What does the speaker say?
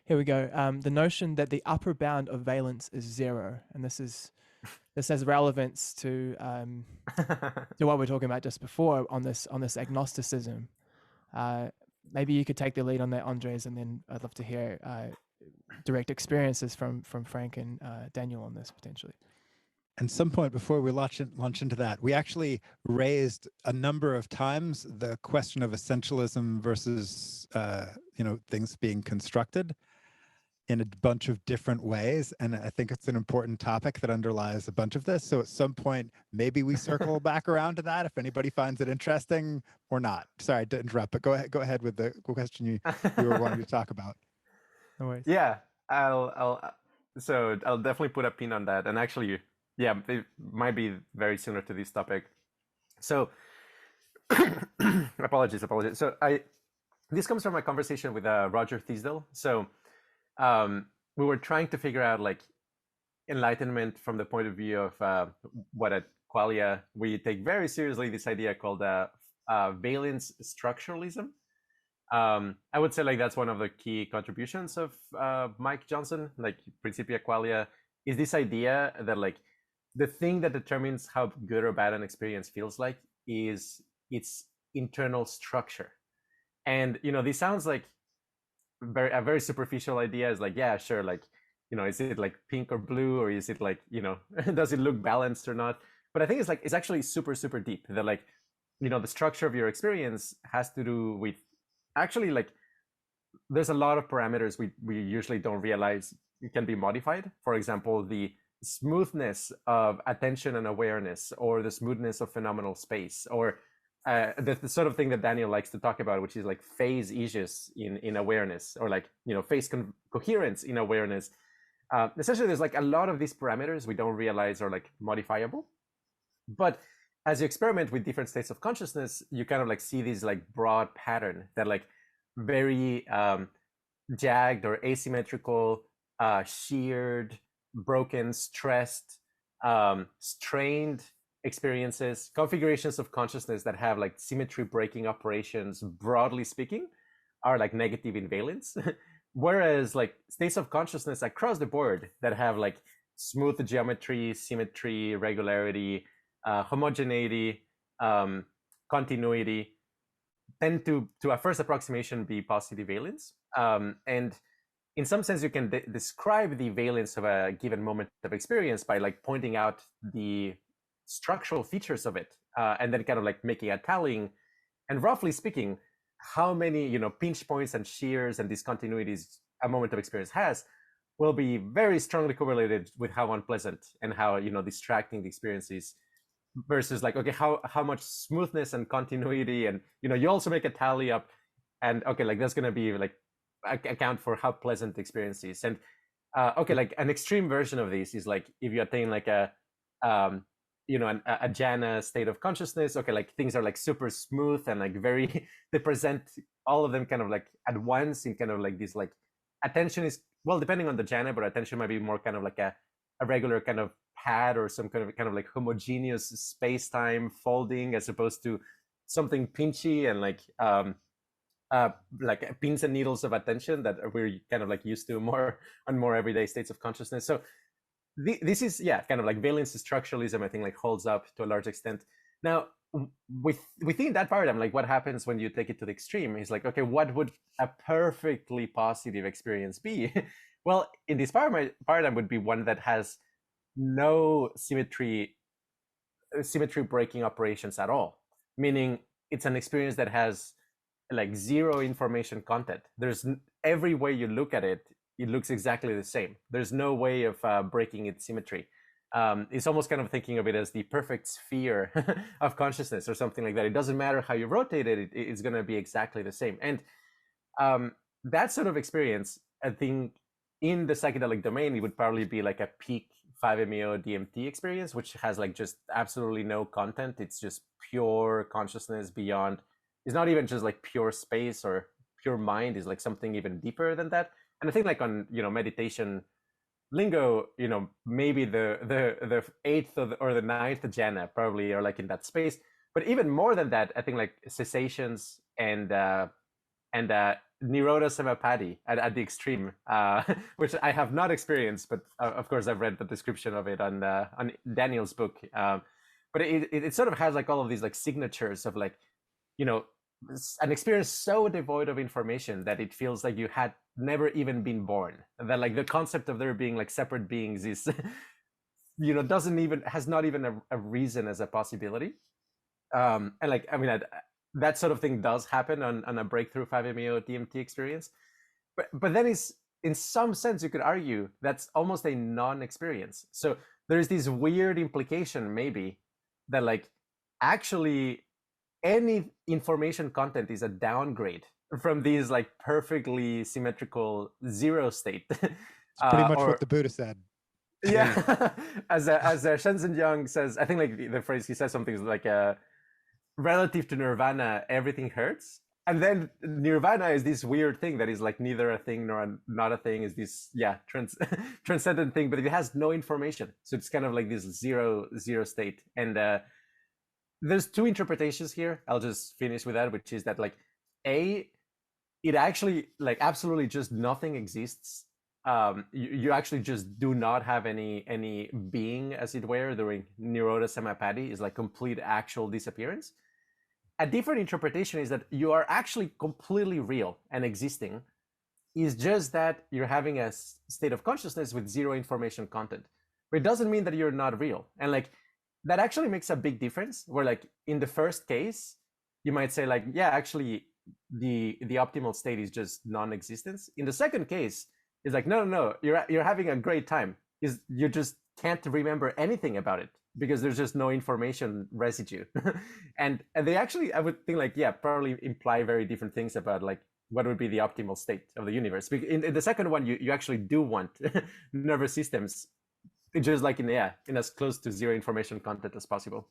Here we go. The notion that the upper bound of valence is zero, and this has relevance to what we are talking about just before on this agnosticism. Maybe you could take the lead on that, Andres, and then I'd love to hear direct experiences from Frank and Daniel on this potentially. And some point before we launch into that, we actually raised a number of times the question of essentialism versus things being constructed in a bunch of different ways. And I think it's an important topic that underlies a bunch of this. So at some point, maybe we circle back around to that if anybody finds it interesting or not. Sorry to interrupt, but go ahead with the question you were wanting to talk about. No worries. Yeah, I'll definitely put a pin on that. And actually, yeah, it might be very similar to this topic. So apologies. So this comes from a conversation with Roger Teasdale. So we were trying to figure out like enlightenment from the point of view of what at Qualia we take very seriously this idea called valence structuralism. I would say like that's one of the key contributions of Mike Johnson, like Principia Qualia, is this idea that like the thing that determines how good or bad an experience feels like is its internal structure. And this sounds like a very superficial idea. Is like, yeah, sure, like is it like pink or blue, or is it like does it look balanced or not? But I think it's actually super deep. That like the structure of your experience has to do with actually like there's a lot of parameters we usually don't realize can be modified. For example, the smoothness of attention and awareness, or the smoothness of phenomenal space, or the sort of thing that Daniel likes to talk about, which is like phase issues in awareness, or like phase coherence in awareness. Essentially, there's like a lot of these parameters we don't realize are like modifiable. But as you experiment with different states of consciousness, you kind of like see this like broad pattern that like very jagged or asymmetrical, sheared, broken, stressed, strained experiences, configurations of consciousness that have like symmetry breaking operations, broadly speaking, are like negative in valence. Whereas like states of consciousness across the board that have like smooth geometry, symmetry, regularity, homogeneity, continuity, tend to a first approximation be positive valence. And in some sense, you can describe the valence of a given moment of experience by like pointing out the structural features of it, and then kind of like making a tallying. And roughly speaking, how many pinch points and shears and discontinuities a moment of experience has will be very strongly correlated with how unpleasant and how distracting the experience is, versus like, okay, how much smoothness and continuity, and you also make a tally up, and okay, like that's going to be like account for how pleasant the experience is. And okay, like an extreme version of this is like if you attain like a jhana state of consciousness, okay, like things are like super smooth and like very they present all of them kind of like at once in kind of like this like attention is, well, depending on the jhana, but attention might be more kind of like a regular kind of pad or some kind of like homogeneous space-time folding, as opposed to something pinchy and like pins and needles of attention that we're kind of like used to more on more everyday states of consciousness. So this is kind of like valence structuralism, I think, like holds up to a large extent. Now within that paradigm, like what happens when you take it to the extreme is like, okay, what would a perfectly positive experience be? Well, in this paradigm would be one that has no symmetry breaking operations at all, meaning it's an experience that has like zero information content. There's every way you look at it, it looks exactly the same. There's no way of breaking its symmetry. It's almost kind of thinking of it as the perfect sphere of consciousness or something like that. It doesn't matter how you rotate it, it's going to be exactly the same. And that sort of experience, I think, in the psychedelic domain, it would probably be like a peak 5-MeO DMT experience, which has like just absolutely no content. It's just pure consciousness beyond. It's not even just like pure space or pure mind. Is like something even deeper than that. And I think like on meditation lingo, maybe the 8th or the 9th jhana probably are like in that space. But even more than that, I think like cessations and Niroda Samapati at the extreme, which I have not experienced, but of course I've read the description of it on Daniel's book. But it sort of has like all of these like signatures of like, you know, an experience so devoid of information that it feels like you had never even been born. And that like the concept of there being like separate beings is, you know, has not even a reason as a possibility. And like, I mean, that sort of thing does happen on a breakthrough 5-MeO DMT experience. But then is, in some sense, you could argue that's almost a non-experience. So there's this weird implication maybe that like actually any information content is a downgrade from these like perfectly symmetrical zero state. It's pretty much what the Buddha said. Yeah, as Shenzhen Yang says, I think like the phrase he says something like relative to nirvana, everything hurts. And then nirvana is this weird thing that is like neither a thing nor not a thing, is this transcendent thing, but it has no information. So it's kind of like this zero state. And there's two interpretations here. I'll just finish with that, which is that like it actually like absolutely just nothing exists. You actually just do not have any being, as it were, during Niroda Samapati. Is like complete actual disappearance. A different interpretation is that you are actually completely real and existing. Is just that you're having a state of consciousness with zero information content. But it doesn't mean that you're not real. And like that actually makes a big difference, where like in the first case, you might say like, yeah, actually the optimal state is just non-existence. In the second case, it's like, no, you're having a great time. Is you just can't remember anything about it because there's just no information residue. and they actually, I would think like, yeah, probably imply very different things about like what would be the optimal state of the universe. In the second one, you actually do want nervous systems just like in as close to zero information content as possible.